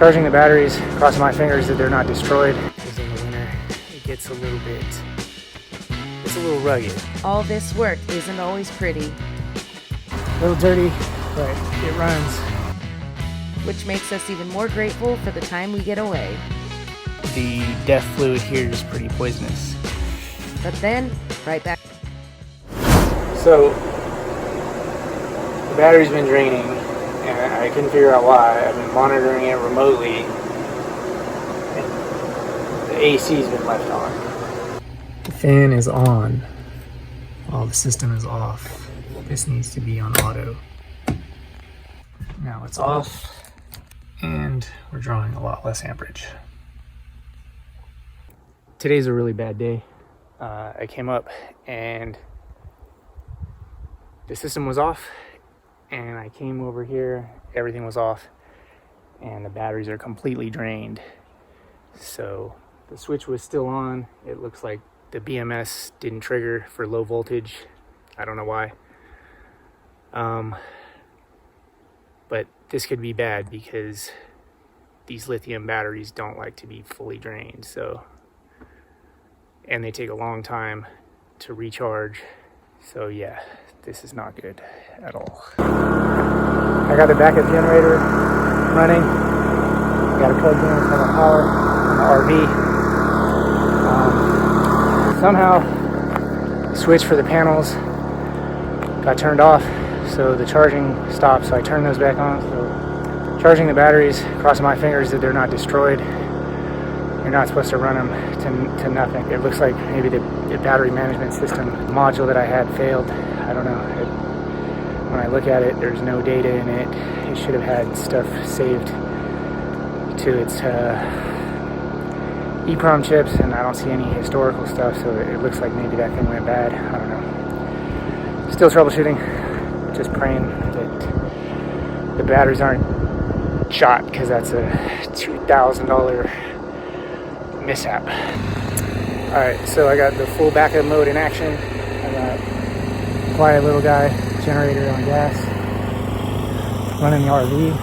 Charging the batteries, crossing my fingers that they're not destroyed, because in the winter it gets a little rugged. All this work isn't always pretty. A little dirty, but it runs. Which makes us even more grateful for the time we get away. The DEF fluid here is pretty poisonous. But then, right back. So, the battery's been draining, and I couldn't figure out why. I've been monitoring it remotely, and the AC's been left on. The fan is on while the system is off. This needs to be on auto. Now it's off, and we're drawing a lot less amperage. Today's a really bad day. I came up and the system was off, and I came over here, everything was off, and the batteries are completely drained. So the switch was still on. It looks like the BMS didn't trigger for low voltage. I don't know why. But this could be bad because these lithium batteries don't like to be fully drained. And they take a long time to recharge. So yeah, this is not good at all. I got the backup generator running. Got it plugged in for the power on the RV. Somehow the switch for the panels got turned off, so the charging stopped, so I turned those back on. So charging the batteries, crossing my fingers that they're not destroyed. You're not supposed to run them to nothing. It looks like maybe the battery management system module that I had failed. I don't know. When I look at it, there's no data in it. It should have had stuff saved to its EEPROM chips, and I don't see any historical stuff, so it looks like maybe that thing went bad. I don't know. Still troubleshooting. Just praying that the batteries aren't shot, because that's a $2,000 mishap. Alright, so I got the full backup mode in action. I got quiet little guy, generator on gas, running the RV.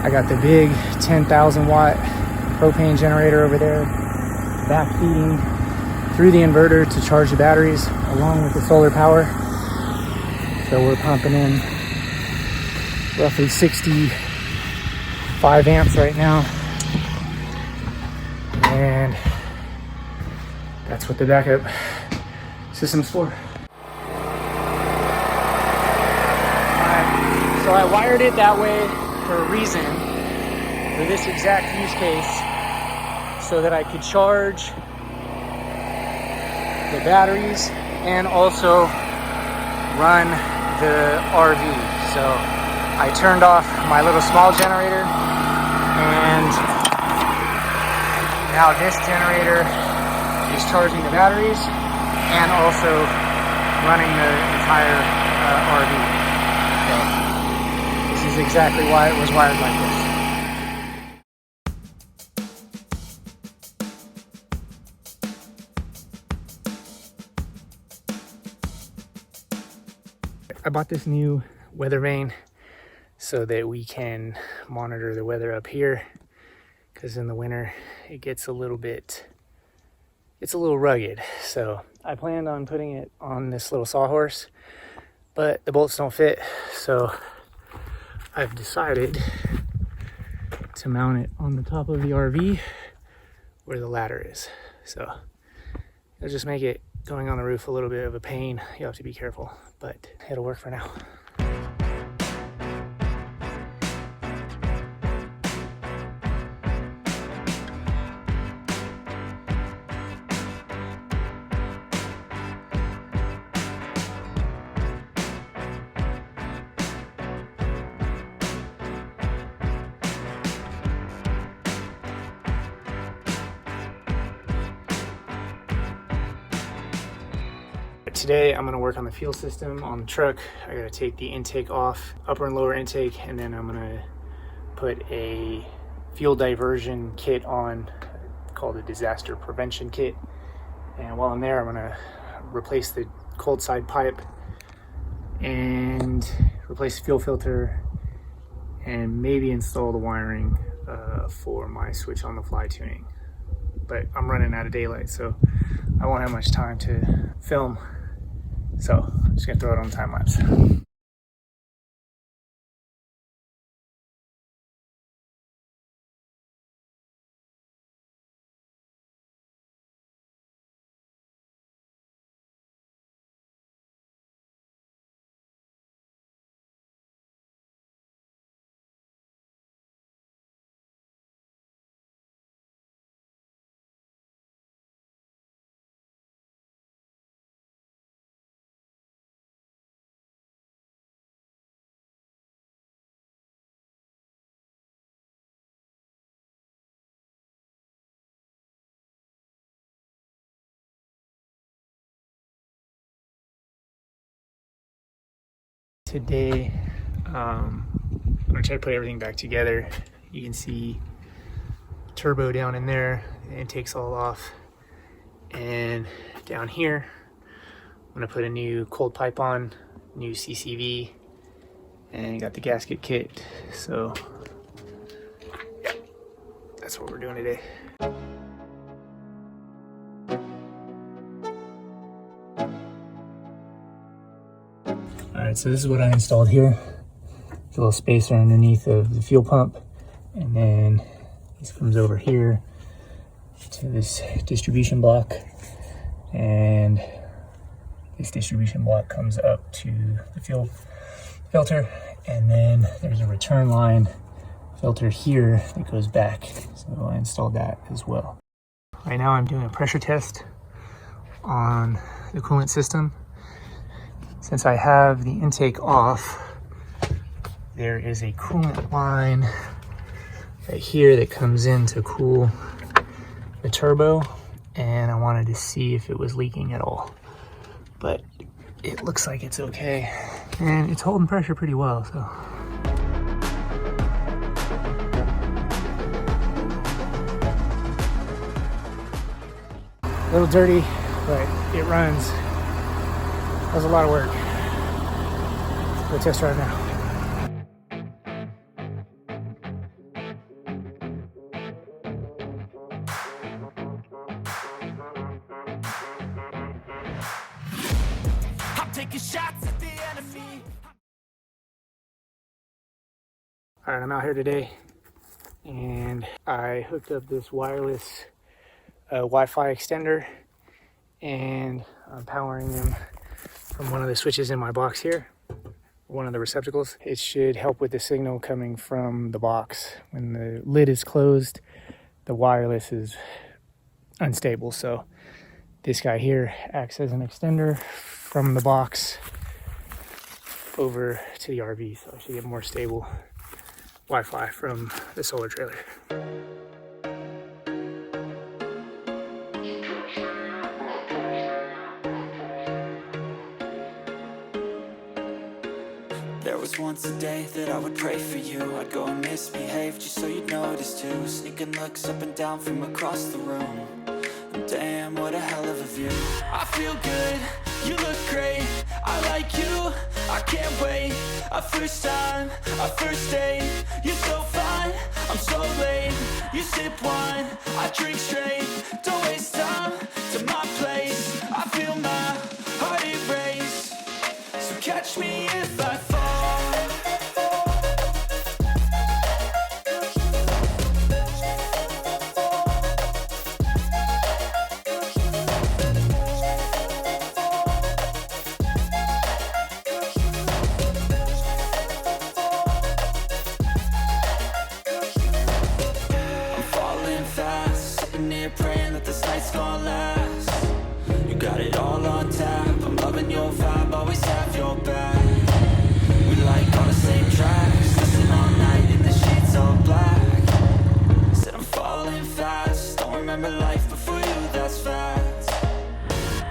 I got the big 10,000 watt propane generator over there, back feeding through the inverter to charge the batteries along with the solar power. So we're pumping in roughly 65 amps right now. And that's what the backup system's for. So I wired it that way for a reason, for this exact use case, so that I could charge the batteries and also run the RV. So I turned off my little small generator, and now this generator is charging the batteries and also running the entire RV. So this is exactly why it was wired like this. I bought this new weather vane so that we can monitor the weather up here, because in the winter it gets a little rugged. So I planned on putting it on this little sawhorse, but the bolts don't fit, so I've decided to mount it on the top of the RV where the ladder is. So it'll just make it going on the roof a little bit of a pain. You have to be careful, but it'll work for now. Today I'm going to work on the fuel system on the truck. I got to take the intake off, upper and lower intake, and then I'm going to put a fuel diversion kit on called a disaster prevention kit. And while I'm there, I'm going to replace the cold side pipe and replace the fuel filter and maybe install the wiring for my switch on the fly tuning. But I'm running out of daylight, so I won't have much time to film. So I'm just gonna throw it on time lapse. Today, I'm gonna try to put everything back together. You can see turbo down in there, the intake's all off. And down here, I'm gonna put a new cold pipe on, new CCV, and got the gasket kit. So, yeah, that's what we're doing today. Alright, so this is what I installed here. The little spacer underneath of the fuel pump, and then this comes over here to this distribution block, and this distribution block comes up to the fuel filter, and then there's a return line filter here that goes back. So I installed that as well. Right now I'm doing a pressure test on the coolant system. Since I have the intake off, there is a coolant line right here that comes in to cool the turbo, and I wanted to see if it was leaking at all. But it looks like it's okay, and it's holding pressure pretty well, so. A little dirty, but it runs. That was a lot of work. We'll test right now. I'm taking shots at the enemy. All right, I'm out here today, and I hooked up this wireless Wi-Fi extender, and I'm powering them from one of the switches in my box here, one of the receptacles. It should help with the signal coming from the box. When the lid is closed, the wireless is unstable, so this guy here acts as an extender from the box over to the RV, so I should get more stable Wi-Fi from the solar trailer. There was once a day that I would pray for you. I'd go and misbehave just so you'd notice too. Sneaking looks up and down from across the room. And damn, what a hell of a view. I feel good, you look great, I like you, I can't wait. A first time, a first date, you're so fine, I'm so late. You sip wine, I drink straight, don't waste time to my place. I feel my heart erase, so catch me if I fall. Praying that this night's gonna last. You got it all on tap, I'm loving your vibe, always have your back. We like all the same tracks, listen all night in the sheets all black. Said I'm falling fast, don't remember life before you, that's facts.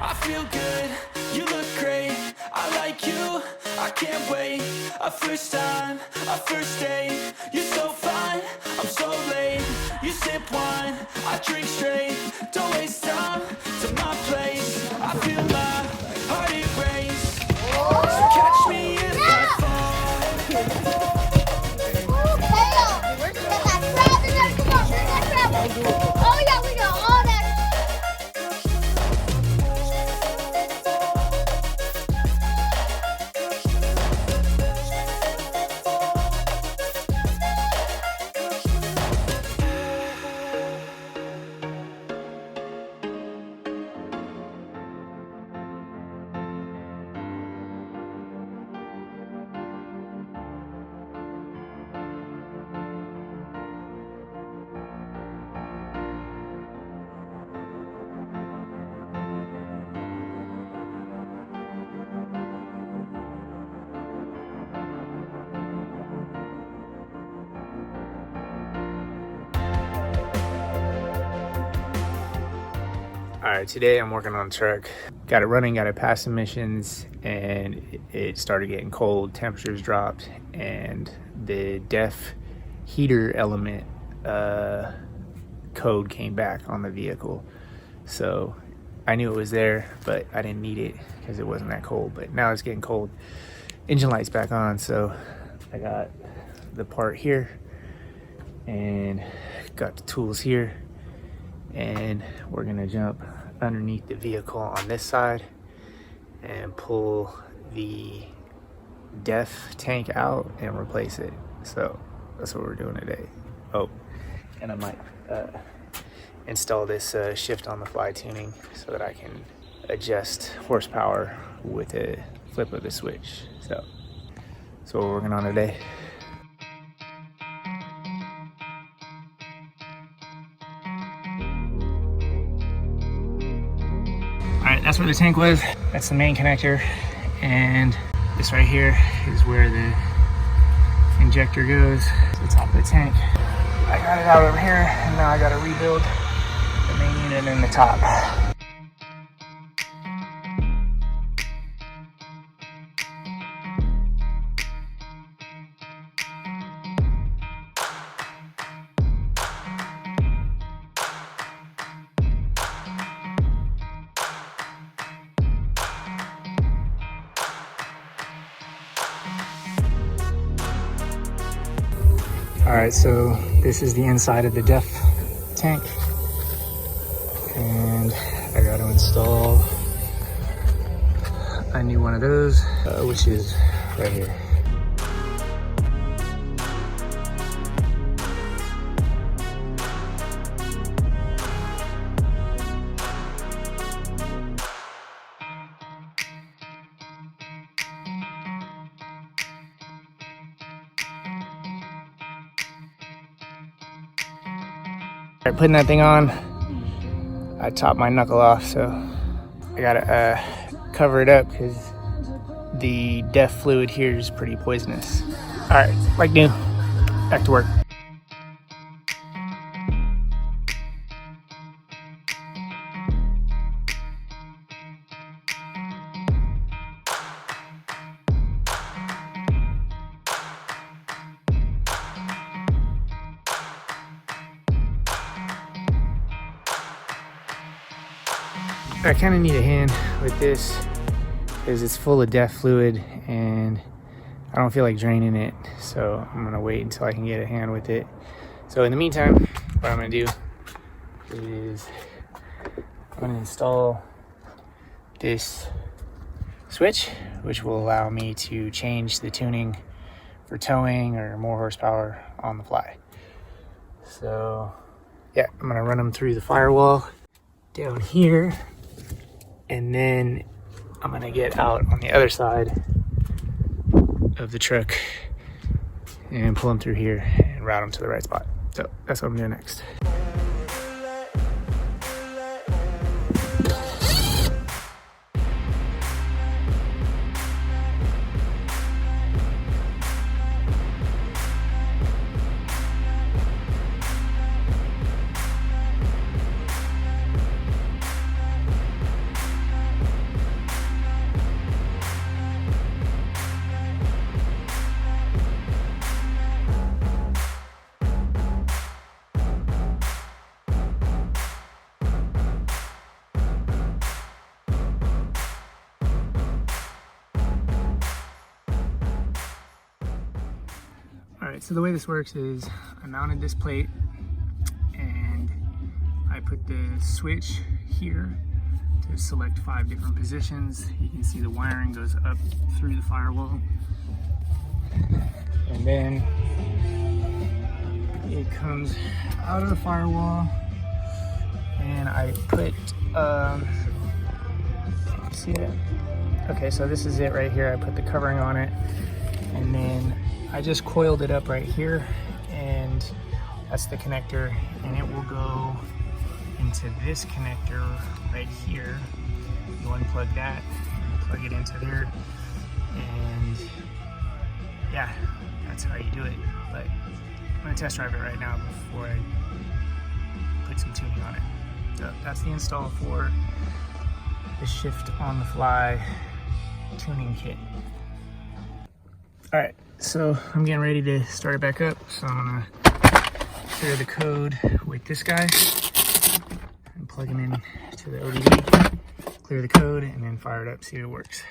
I feel good, you look great, I like you, I can't wait. A first time, a first date, you're so fine, I'm so late. You sip wine, I drink straight, don't waste time to my place. I feel my heart erase, so catch me if I fall. Alright, today I'm working on the truck. Got it running, got it past emissions, and it started getting cold. Temperatures dropped, and the DEF heater element code came back on the vehicle. So I knew it was there, but I didn't need it because it wasn't that cold. But now it's getting cold. Engine light's back on, so I got the part here and got the tools here. And we're gonna jump underneath the vehicle on this side and pull the DEF tank out and replace it. So that's what we're doing today. Oh, and I might install this shift on the fly tuning so that I can adjust horsepower with a flip of the switch. So that's what we're working on today. Alright, that's where the tank was. That's the main connector. And this right here is where the injector goes to the top of the tank. I got it out over here, and now I gotta rebuild the main unit in the top. Alright, so this is the inside of the DEF tank, and I got to install a new one of those, which is right here. Alright, putting that thing on, I chopped my knuckle off, so I gotta cover it up because the DEF fluid here is pretty poisonous. Alright, like new, back to work. I kind of need a hand with this because it's full of DEF fluid and I don't feel like draining it, so I'm gonna wait until I can get a hand with it. So in the meantime, what I'm gonna do is I'm gonna install this switch, which will allow me to change the tuning for towing or more horsepower on the fly. So yeah, I'm gonna run them through the firewall down here, and then I'm gonna get out on the other side of the truck and pull them through here and route them to the right spot. So that's what I'm doing next. Alright, so the way this works is I mounted this plate and I put the switch here to select 5 different positions. You can see the wiring goes up through the firewall, and then it comes out of the firewall, and I put see it? Okay, so this is it right here. I put the covering on it, and then I just coiled it up right here, and that's the connector, and it will go into this connector right here. You unplug that, plug it into there, and yeah, that's how you do it. But I'm gonna test drive it right now before I put some tuning on it. hooked up. That's the install for the shift on the fly tuning kit. All right, so I'm getting ready to start it back up. So I'm gonna clear the code with this guy and plug him in to the ODD, clear the code, and then fire it up, see if it works.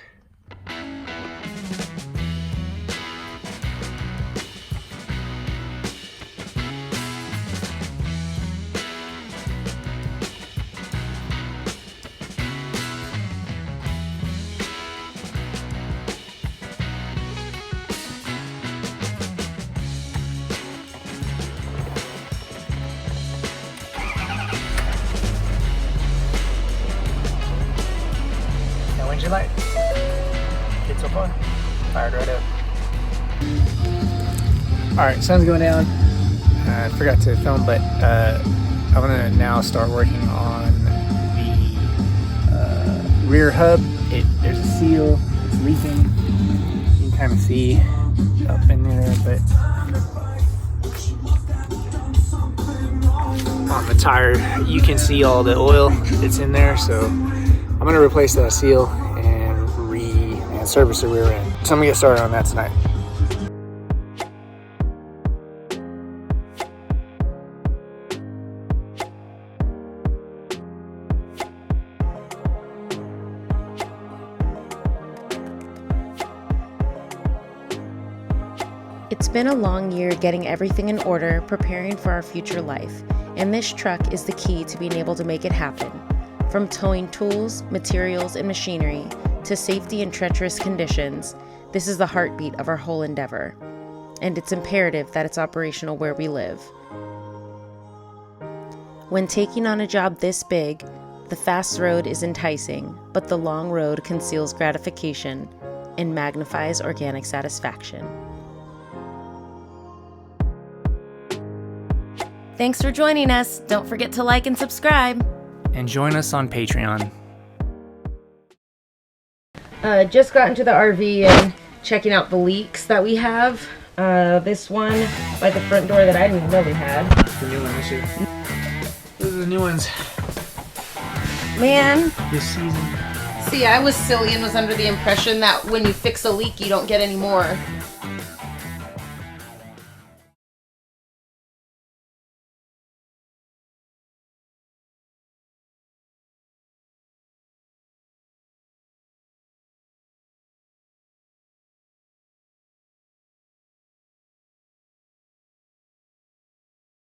When'd you light? Good so far? Fired right up. Alright, sun's going down. I forgot to film, but I'm gonna now start working on the rear hub. There's a seal, it's leaking. You can kind of see up in there, but on the tire you can see all the oil that's in there, so I'm gonna replace that seal and service the rear end. So I'm gonna get started on that tonight. It's been a long year getting everything in order, preparing for our future life, and this truck is the key to being able to make it happen. From towing tools, materials, and machinery to safety in treacherous conditions, this is the heartbeat of our whole endeavor, and it's imperative that it's operational where we live. When taking on a job this big, the fast road is enticing, but the long road conceals gratification and magnifies organic satisfaction. Thanks for joining us. Don't forget to like and subscribe. And join us on Patreon. Just got into the RV and checking out the leaks that we have. This one by the front door that I didn't even know we had. The new one this year. Those are the new ones Man, this season. see, I was silly and was under the impression that when you fix a leak, you don't get any more.